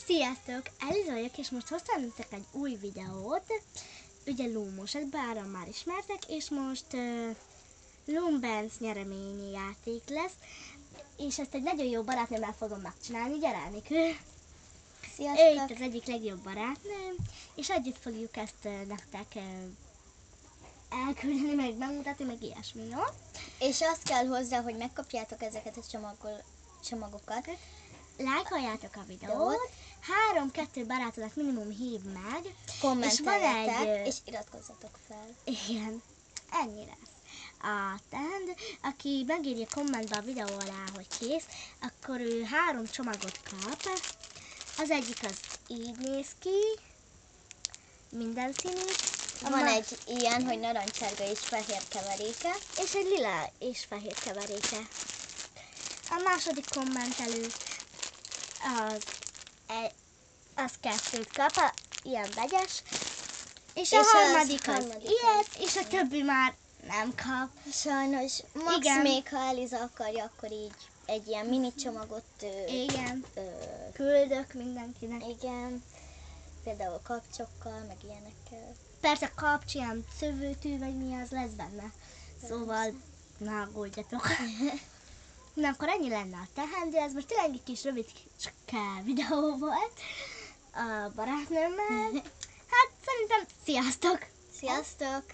Sziasztok! Eliza vagyok, és most hoztam nektek egy új videót. Ugye Lumos, báran már ismertek, és most Lumbenz nyereményi játék lesz. És ezt egy nagyon jó barátnőmmel fogom megcsinálni. Gyere, Enikő! Sziasztok! Ő itt az egyik legjobb barátnőm, és együtt fogjuk ezt nektek elküldeni, meg megmutatni, meg ilyesmi, jó? És azt kell hozzá, hogy megkapjátok ezeket a csomagokat. Lájkoljátok a videót, 3-2 barátodat minimum hív meg, Kommenteljetek, és iratkozzatok fel. Igen, ennyi lesz. A teendő, aki megírja kommentbe a videó alá, hogy kész, akkor ő 3 csomagot kap. Az egyik az így néz ki, minden színű. Van egy ilyen, hogy narancsárga és fehér keveréke. És egy lila és fehér keveréke. A második kommentelő az 2 kap, ilyen vegyes. És a harmadik az ilyet, és a többi már nem kap. Sajnos, max Igen. még ha Eliza akarja, akkor így egy ilyen mini csomagot Igen, küldök mindenkinek. igen, például kapcsokkal, meg ilyenekkel. Persze kapcs, ilyen szövőtű, vagy mi az lesz benne. Szóval ne aggódjatok. Na, akkor ennyi lenne a teendő, ez most tényleg egy kis rövid videó volt a barátnőmmel. Hát szerintem sziasztok! Sziasztok!